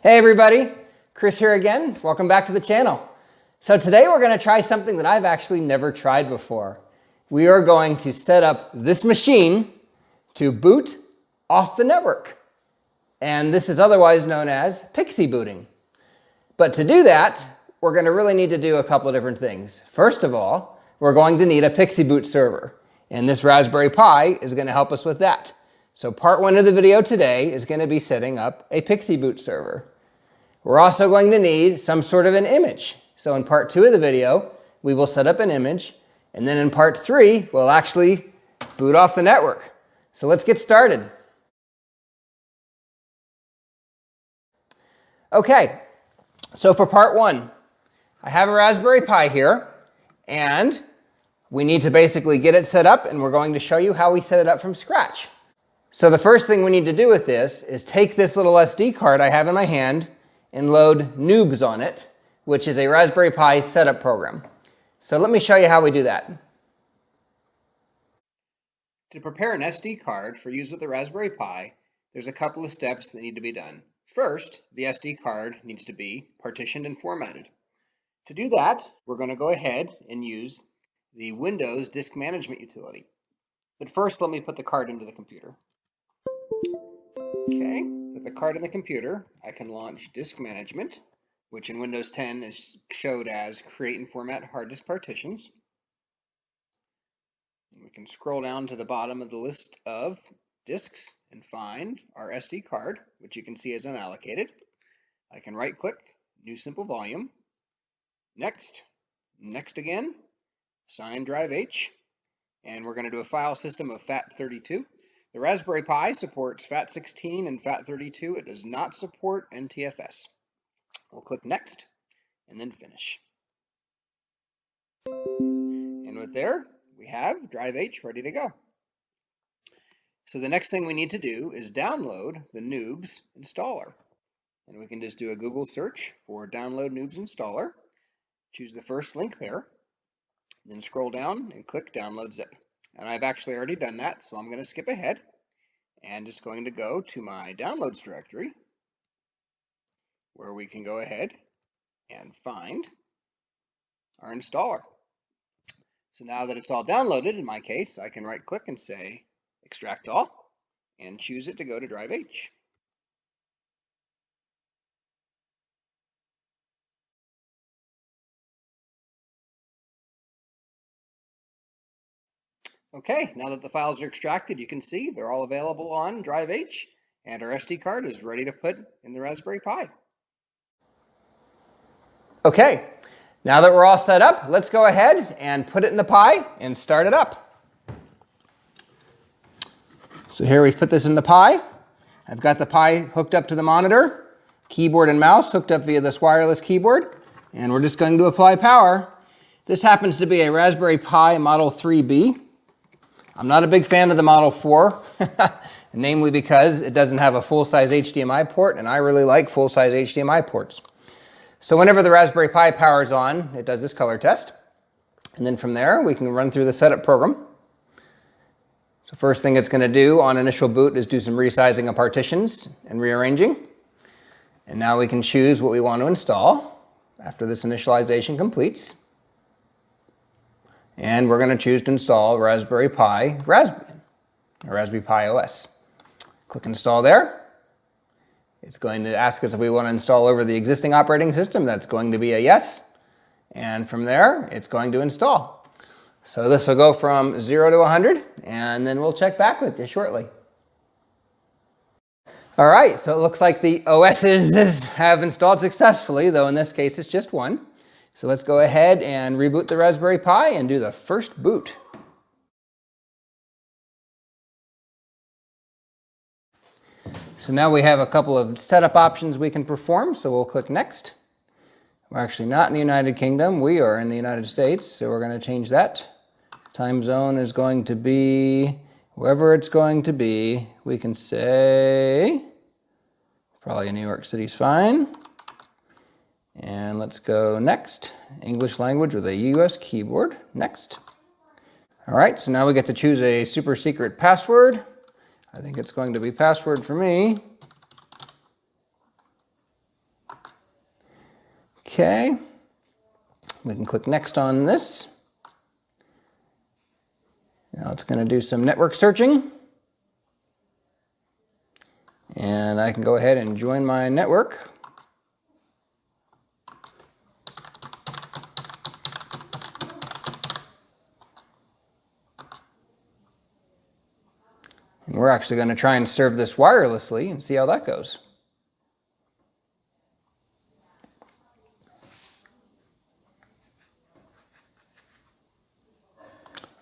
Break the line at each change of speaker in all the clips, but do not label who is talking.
Hey everybody, Chris here again. Welcome back to the channel. So today we're going to try something that I've actually never tried before. We are going to set up this machine to boot off the network. And this is otherwise known as pixie booting. But to do that, we're going to really need to do a couple of different things. First of all, we're going to need a pixie boot server. And this Raspberry Pi is going to help us with that. So part one of the video today is going to be setting up a pixie boot server. We're also going to need some sort of an image. So in part two of the video, we will set up an image. And then in part three, we'll actually boot off the network. So let's get started. Okay, so for part one, I have a Raspberry Pi here, and we need to basically get it set up, and we're going to show you how we set it up from scratch. So the first thing we need to do with this is take this little SD card I have in my hand and load Noobs on it, which is a Raspberry Pi setup program. So let me show you how we do that. To prepare an SD card for use with the Raspberry Pi, there's a couple of steps that need to be done. First, the SD card needs to be partitioned and formatted. To do that, we're going to go ahead and use the Windows Disk Management utility. But first, let me put the card into the computer. Okay, with the card in the computer, I can launch Disk Management, which in Windows 10 is showed as Create and Format Hard Disk Partitions. And we can scroll down to the bottom of the list of disks and find our SD card, which you can see is unallocated. I can right-click, New Simple Volume, Next, Next again, assign Drive H, and we're going to do a file system of FAT32. The Raspberry Pi supports FAT16 and FAT32. It does not support NTFS. We'll click Next and then Finish. And with there, we have Drive H ready to go. So the next thing we need to do is download the Noobs installer. And we can just do a Google search for Download Noobs Installer. Choose the first link there. Then scroll down and click Download Zip. And I've actually already done that, so I'm going to skip ahead and just going to go to my Downloads directory, where we can go ahead and find our installer. So now that it's all downloaded, in my case, I can right-click and say Extract All, and choose it to go to Drive H. Okay, now that the files are extracted, you can see they're all available on Drive H, and our SD card is ready to put in the Raspberry Pi. Okay, now that we're all set up, let's go ahead and put it in the Pi and start it up. So here we've put this in the Pi. I've got the Pi hooked up to the monitor, keyboard and mouse hooked up via this wireless keyboard, and we're just going to apply power. This happens to be a Raspberry Pi Model 3B. I'm not a big fan of the Model 4, namely because it doesn't have a full-size HDMI port, and I really like full-size HDMI ports. So whenever the Raspberry Pi powers on, it does this color test. And then from there, we can run through the setup program. So first thing it's going to do on initial boot is do some resizing of partitions and rearranging. And now we can choose what we want to install after this initialization completes. And we're going to choose to install Raspberry Pi Raspberry Pi OS. Click Install there. It's going to ask us if we want to install over the existing operating system. That's going to be a yes. And from there, it's going to install. So this will go from 0 to 100, and then we'll check back with you shortly. All right, so it looks like the OSs have installed successfully, though in this case it's just one. So let's go ahead and reboot the Raspberry Pi and do the first boot. So now we have a couple of setup options we can perform, so we'll click Next. We're actually not in the United Kingdom, we are in the United States, so we're going to change that. Time zone is going to be wherever it's going to be. We can say, probably New York City's fine. And let's go Next. English language with a US keyboard. Next. All right, so now we get to choose a super secret password. I think it's going to be password for me. Okay, we can click next on this. Now it's going to do some network searching. And I can go ahead and join my network. And we're actually going to try and serve this wirelessly and see how that goes.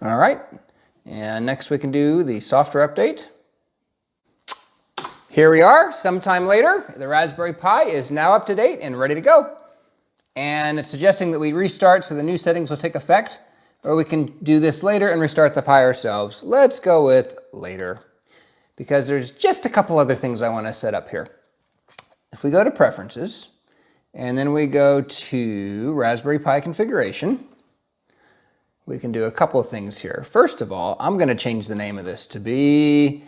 All right, and next we can do the software update. Here we are, sometime later. The Raspberry Pi is now up to date and ready to go. And it's suggesting that we restart so the new settings will take effect, or we can do this later and restart the Pi ourselves. Let's go with later, because there's just a couple other things I want to set up here. If we go to Preferences, and then we go to Raspberry Pi Configuration, we can do a couple of things here. First of all, I'm going to change the name of this to be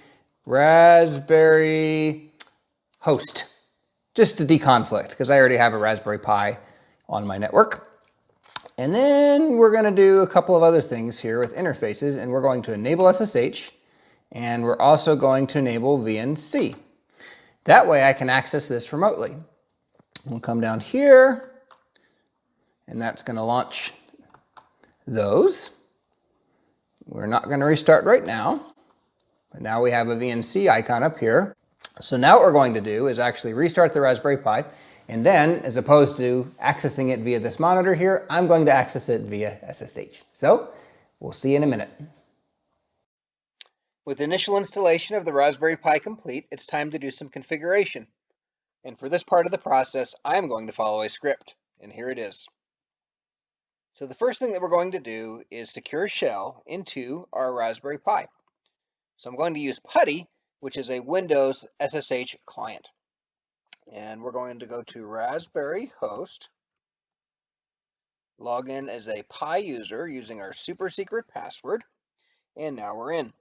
Raspberry Host, just to deconflict, because I already have a Raspberry Pi on my network. And then we're going to do a couple of other things here with interfaces, and we're going to enable SSH, and we're also going to enable VNC. That way I can access this remotely. We'll come down here, and that's going to launch those. We're not going to restart right now, but now we have a VNC icon up here. So now what we're going to do is actually restart the Raspberry Pi, and then, as opposed to accessing it via this monitor here, I'm going to access it via SSH. So we'll see you in a minute. With initial installation of the Raspberry Pi complete, it's time to do some configuration. And for this part of the process, I'm going to follow a script, and here it is. So the first thing that we're going to do is secure shell into our Raspberry Pi. So I'm going to use PuTTY, which is a Windows SSH client. And we're going to go to Raspberry Host, log in as a Pi user using our super secret password, and now we're in.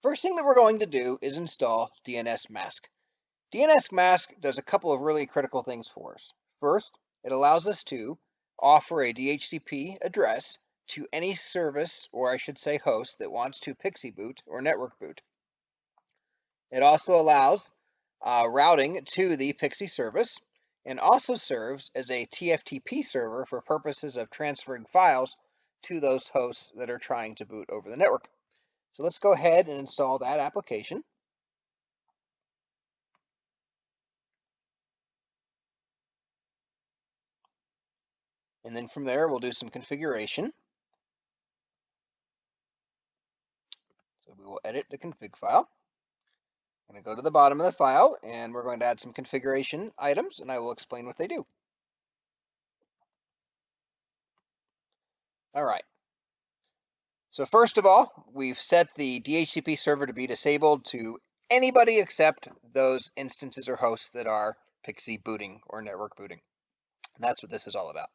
First thing that we're going to do is install DNSMask. DNSMask does a couple of really critical things for us. First, it allows us to offer a DHCP address to any service, or I should say host, that wants to PXE boot or network boot. It also allows routing to the PXE service, and also serves as a TFTP server for purposes of transferring files to those hosts that are trying to boot over the network. So let's go ahead and install that application. And then from there, we'll do some configuration. So we will edit the config file. I'm going to go to the bottom of the file, and we're going to add some configuration items, and I will explain what they do. All right. So first of all, we've set the DHCP server to be disabled to anybody except those instances or hosts that are PXE booting or network booting. And that's what this is all about.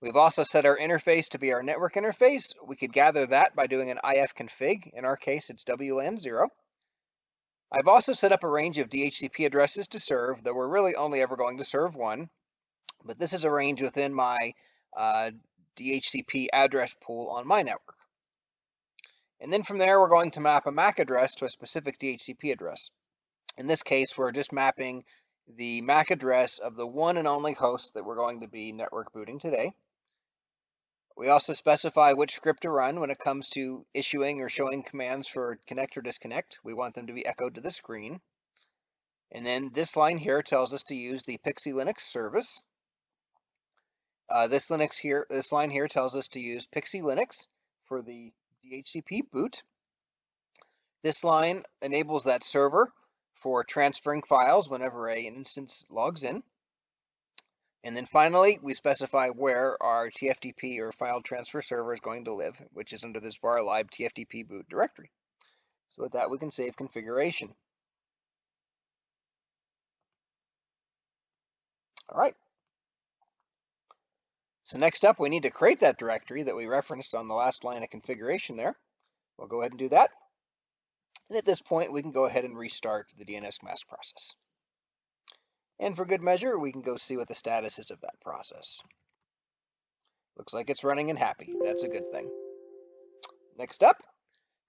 We've also set our interface to be our network interface. We could gather that by doing an ifconfig. In our case, it's WLAN 0. I've also set up a range of DHCP addresses to serve, though we're really only ever going to serve one. But this is a range within my DHCP address pool on my network. And then from there, we're going to map a MAC address to a specific DHCP address. In this case, we're just mapping the MAC address of the one and only host that we're going to be network booting today. We also specify which script to run when it comes to issuing or showing commands for connect or disconnect. We want them to be echoed to the screen. And then this line here tells us to use the PXE Linux service. This line here tells us to use PXE Linux for the DHCP boot. This line enables that server for transferring files whenever an instance logs in. And then finally, we specify where our TFTP or file transfer server is going to live, which is under this var lib TFTP boot directory. So with that, we can save configuration. All right. So next up, we need to create that directory that we referenced on the last line of configuration there. We'll go ahead and do that. And at this point, we can go ahead and restart the DNSMask process.
And for good measure, we can go see what the status is of that process. Looks like it's running and happy. That's a good thing. Next up,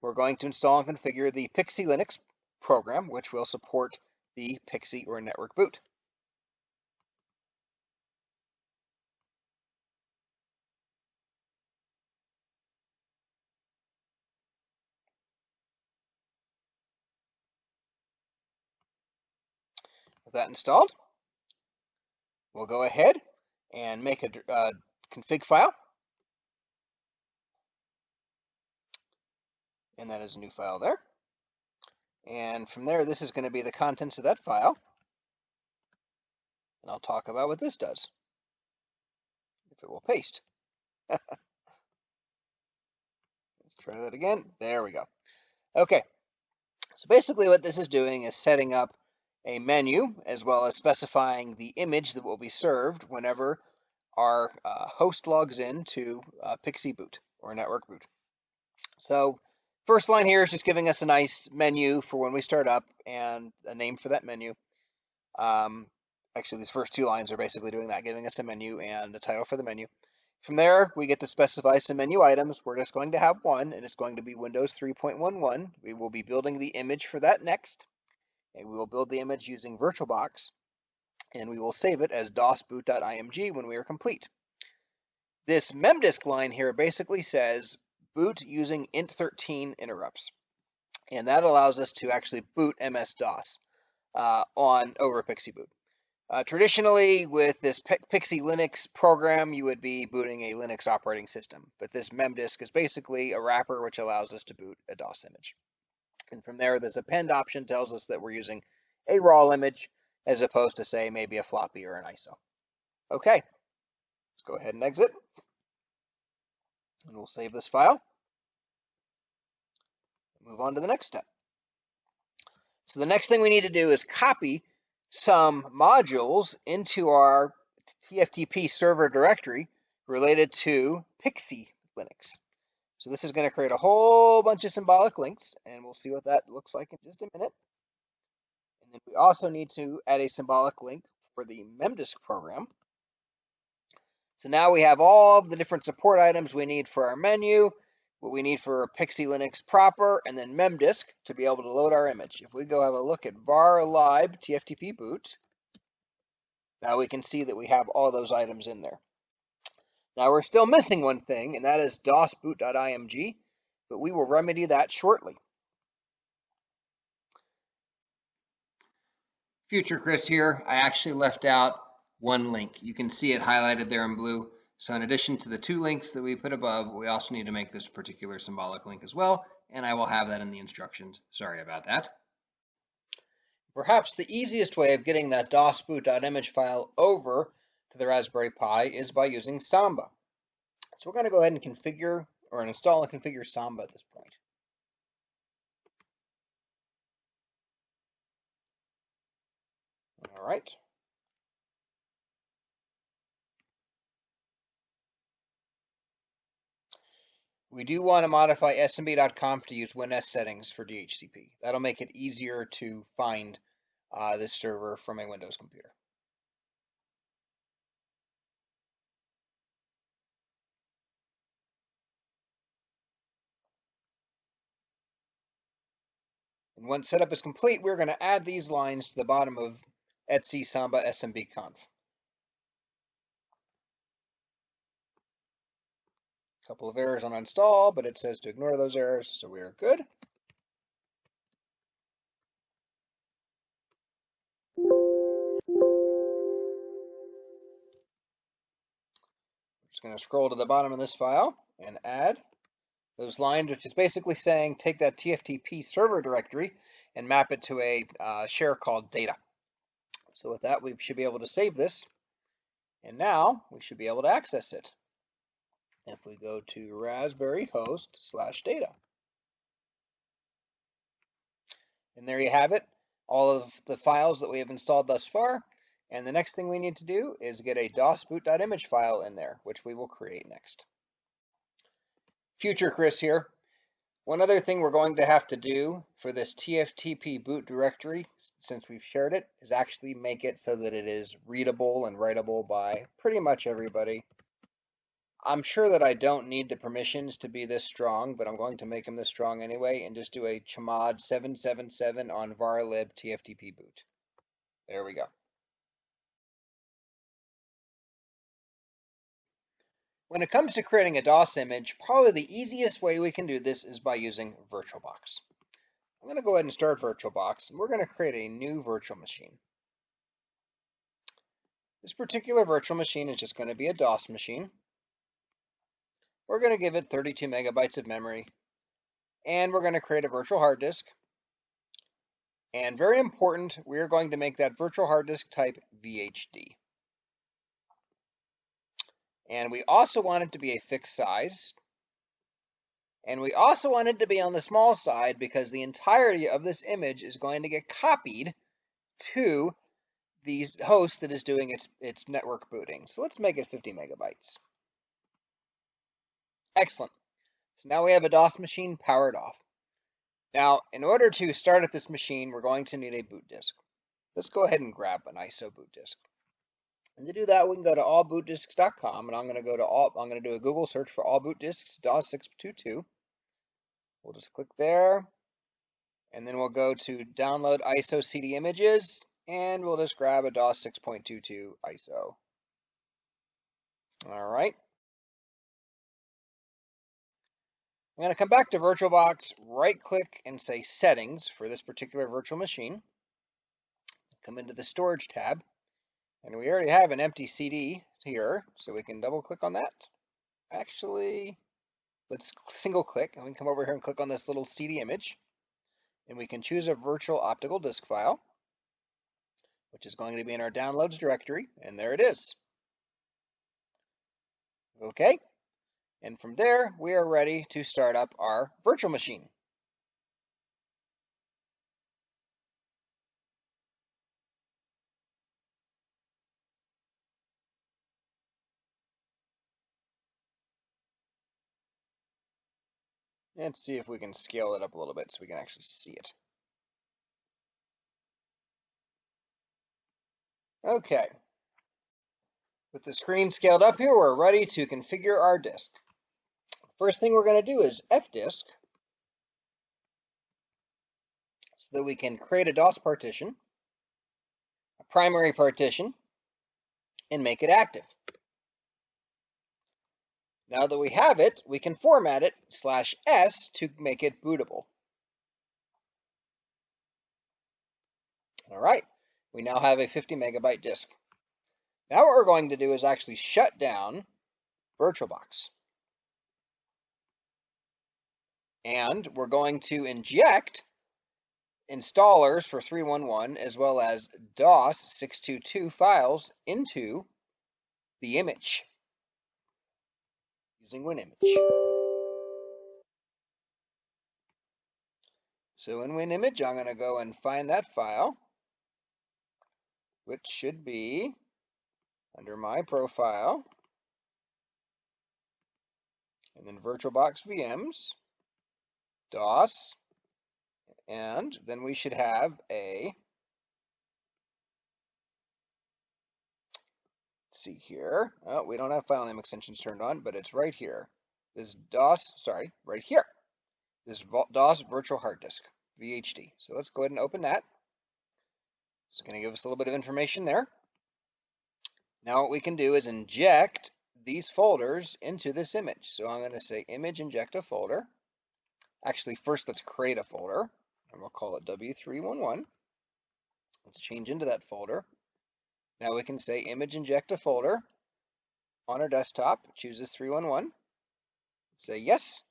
we're going to install and configure the Pixie Linux program, which will support the Pixie or network boot. With that installed, we'll go ahead and make a config file. And that is a new file there. And from there, this is going to be the contents of that file. And I'll talk about what this does, if it will paste. Let's try that again. There we go. Okay, so basically what this is doing is setting up a menu as well as specifying the image that will be served whenever our host logs in to Pixie boot or network boot. So first line here is just giving us a nice menu for when we start up and a name for that menu. Actually, these first two lines are basically doing that, giving us a menu and a title for the menu. From there, we get to specify some menu items. We're just going to have one, and it's going to be Windows 3.11. We will be building the image for that next, and we will build the image using VirtualBox, and we will save it as dosboot.img when we are complete. This memdisk line here basically says boot using int13 interrupts, and that allows us to actually boot MS-DOS over Pixie boot. Traditionally, with this Pixie Linux program, you would be booting a Linux operating system, but this memdisk is basically a wrapper which allows us to boot a DOS image. And from there, this append option tells us that we're using a raw image as opposed to, say, maybe a floppy or an ISO. Okay, let's go ahead and exit, and we'll save this file. Move on to the next step. So the next thing we need to do is copy some modules into our TFTP server directory related to Pixie Linux. So this is going to create a whole bunch of symbolic links, and we'll see what that looks like in just a minute. And then we also need to add a symbolic link for the memdisk program. So now we have all of the different support items we need for our menu, what we need for Pixie Linux proper, and then memdisk to be able to load our image. If we go have a look at var lib tftp boot, now we can see that we have all those items in there. Now we're still missing one thing, and that is dosboot.img, but we will remedy that shortly. Future Chris here. I actually left out one link. You can see it highlighted there in blue. So in addition to the two links that we put above, we also need to make this particular symbolic link as well, and I will have that in the instructions. Sorry about that. Perhaps the easiest way of getting that dosboot.image file over to the Raspberry Pi is by using Samba. So we're going to go ahead and configure or install and configure Samba at this point. All right. We do want to modify smb.conf to use WinS settings for DHCP. That'll make it easier to find this server from a Windows computer. And once setup is complete, we're going to add these lines to the bottom of etc samba smb.conf. A couple of errors on install, but it says to ignore those errors, so we are good. Just going to scroll to the bottom of this file and add those lines, which is basically saying take that TFTP server directory and map it to a share called data. So with that, we should be able to save this, and now we should be able to access it. If we go to Raspberry host /data, and there you have it, all of the files that we have installed thus far. And the next thing we need to do is get a dosboot.image file in there, which we will create next. Future Chris here. One other thing we're going to have to do for this TFTP boot directory, since we've shared it, is actually make it so that it is readable and writable by pretty much everybody. I'm sure that I don't need the permissions to be this strong, but I'm going to make them this strong anyway and just do a chmod 777 on varlib tftp boot. There we go. When it comes to creating a DOS image, probably the easiest way we can do this is by using VirtualBox. I'm going to go ahead and start VirtualBox, and we're going to create a new virtual machine. This particular virtual machine is just going to be a DOS machine. We're going to give it 32 megabytes of memory, and we're going to create a virtual hard disk. And very important, we are going to make that virtual hard disk type VHD. And we also want it to be a fixed size. And we also want it to be on the small side because the entirety of this image is going to get copied to the host that is doing its network booting. So let's make it 50 megabytes. Excellent. So now we have a DOS machine powered off. Now, in order to start at this machine, we're going to need a boot disk. Let's go ahead and grab an ISO boot disk. And to do that, we can go to allbootdisks.com, and I'm going to do a Google search for all boot disks DOS 622. We'll just click there, and then we'll go to download ISO CD images, and we'll just grab a DOS 6.22 ISO. All right. I'm going to come back to VirtualBox, right-click, and say Settings for this particular virtual machine. Come into the Storage tab, and we already have an empty CD here, so we can double-click on that. Actually, let's single-click, and we can come over here and click on this little CD image, and we can choose a virtual optical disk file, which is going to be in our Downloads directory, and there it is. Okay. And from there, we are ready to start up our virtual machine. Let's see if we can scale it up a little bit so we can actually see it. Okay. With the screen scaled up here, we're ready to configure our disk. First thing we're going to do is fdisk, so that we can create a DOS partition, a primary partition, and make it active. Now that we have it, we can format it /s to make it bootable. All right, we now have a 50 megabyte disk. Now what we're going to do is actually shut down VirtualBox. And we're going to inject installers for 311 as well as DOS 622 files into the image using WinImage. So in WinImage, I'm going to go and find that file, which should be under my profile, and then VirtualBox VMs, DOS, and then we should have a, let's see here, oh, we don't have file name extensions turned on, but it's right here. This DOS, sorry, right here. This DOS virtual hard disk, VHD. So let's go ahead and open that. It's going to give us a little bit of information there. Now what we can do is inject these folders into this image. So I'm going to say image inject a folder. Actually, first let's create a folder, and we'll call it W311. Let's change into that folder. Now we can say image inject a folder on our desktop. Choose this 311. Say yes.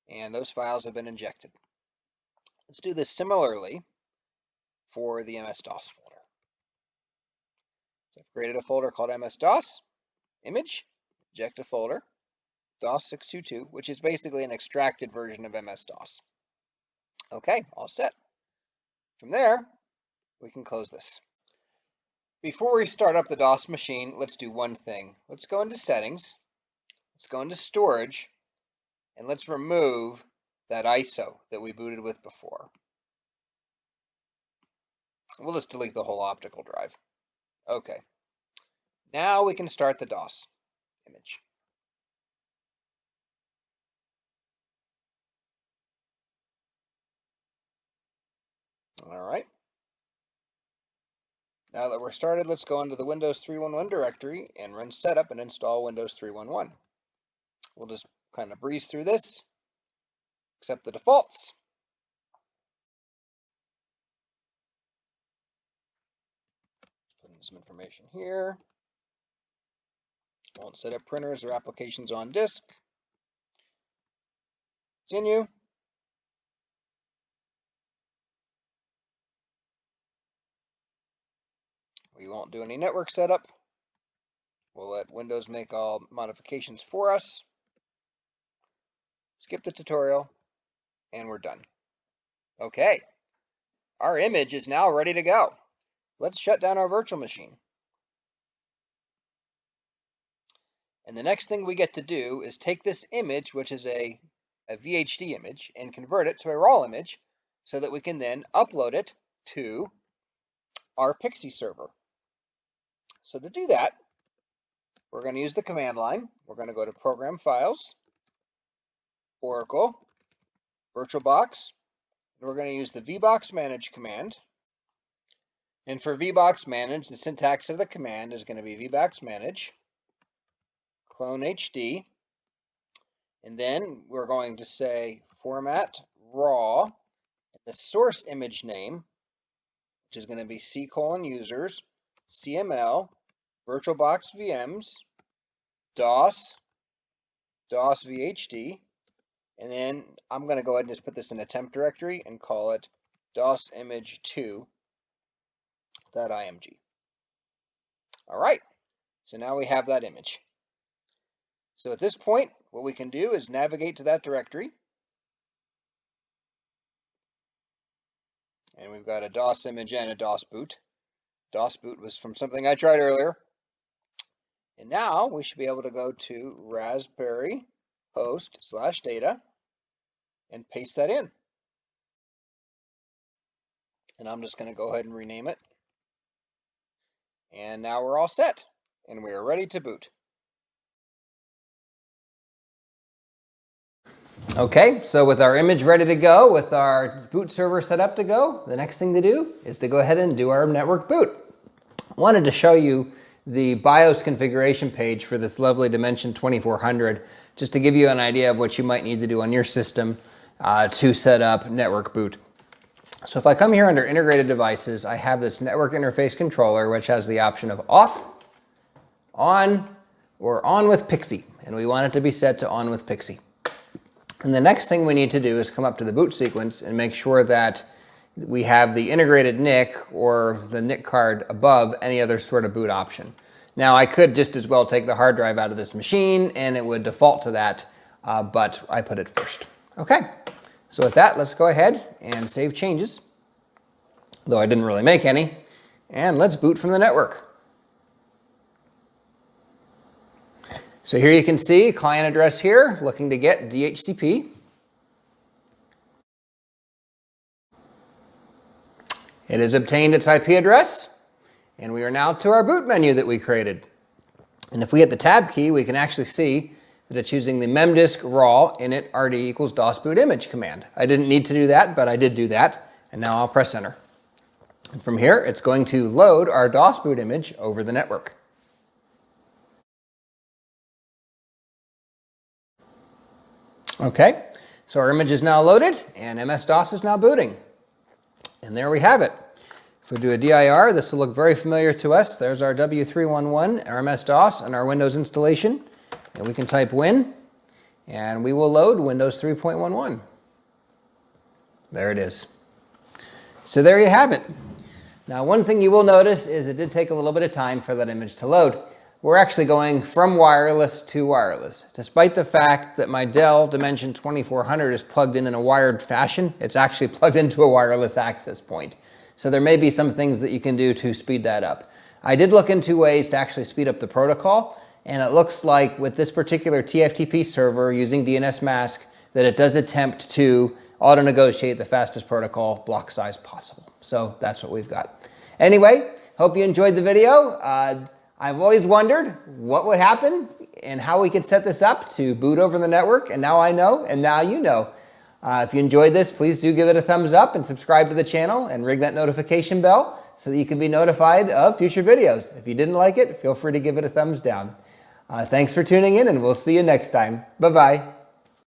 And those files have been injected. Let's do this similarly for the MS-DOS folder. So I've created a folder called MS-DOS, image, inject a folder, DOS 622, which is basically an extracted version of MS-DOS. Okay, all set. From there, we can close this. Before we start up the DOS machine, let's do one thing. Let's go into Settings, let's go into Storage, and let's remove that ISO that we booted with before. We'll just delete the whole optical drive. Okay. Now we can start the DOS image. All right. Now that we're started, let's go into the Windows 3.11 directory and run setup and install Windows 3.11. We'll just kind of breeze through this, accept the defaults. Put in some information here. Won't set up printers or applications on disk. Continue. We won't do any network setup. We'll let Windows make all modifications for us. Skip the tutorial, and we're done. Okay, our image is now ready to go. Let's shut down our virtual machine. And the next thing we get to do is take this image, which is a VHD image, and convert it to a RAW image so that we can then upload it to our Pixie server. So to do that, we're going to use the command line. We're going to go to Program Files, Oracle, VirtualBox, and we're going to use the vbox manage command. And for vbox manage, the syntax of the command is going to be vbox manage clone HD, and then we're going to say format raw, and the source image name, which is going to be c:users cml virtualbox vms dos vhd, and then I'm going to go ahead and just put this in a temp directory and call it dos image2.img. All right, so now we have that image. So at this point, what we can do is navigate to that directory. And we've got a DOS image and a DOS boot. DOS boot was from something I tried earlier. And now we should be able to go to raspberry host/data and paste that in. And I'm just going to go ahead and rename it. And now we're all set. And we are ready to boot.
Okay, so with our image ready to go, with our boot server set up to go, the next thing to do is to go ahead and do our network boot. I wanted to show you the BIOS configuration page for this lovely Dimension 2400, just to give you an idea of what you might need to do on your system to set up network boot. So if I come here under integrated devices, I have this network interface controller, which has the option of off, on, or on with Pixie, and we want it to be set to on with Pixie. And the next thing we need to do is come up to the boot sequence and make sure that we have the integrated NIC or the NIC card above any other sort of boot option. Now I could just as well take the hard drive out of this machine and it would default to that, but I put it first. Okay, so with that, let's go ahead and save changes, though I didn't really make any, and let's boot from the network. So here you can see client address here, looking to get DHCP. It has obtained its IP address, and we are now to our boot menu that we created. And if we hit the tab key, we can actually see that it's using the memdisk raw init rd equals dos boot image command. I didn't need to do that, but I did do that, and now I'll press enter. And from here, it's going to load our dos boot image over the network. Okay, so our image is now loaded and MS-DOS is now booting. And there we have it. If we do a dir, this will look very familiar to us. There's our W311, our MS-DOS, and our Windows installation. And we can type win, and we will load Windows 3.11. There it is. So there you have it. Now one thing you will notice is it did take a little bit of time for that image to load. We're actually going from wireless to wireless. Despite the fact that my Dell Dimension 2400 is plugged in a wired fashion, it's actually plugged into a wireless access point. So there may be some things that you can do to speed that up. I did look into ways to actually speed up the protocol, and it looks like with this particular TFTP server using DNS mask, that it does attempt to auto-negotiate the fastest protocol block size possible. So that's what we've got. Anyway, hope you enjoyed the video. I've always wondered what would happen and how we could set this up to boot over the network, and now I know, and now you know. If you enjoyed this, please do give it a thumbs up and subscribe to the channel and ring that notification bell so that you can be notified of future videos. If you didn't like it, feel free to give it a thumbs down. Thanks for tuning in, and we'll see you next time. Bye-bye.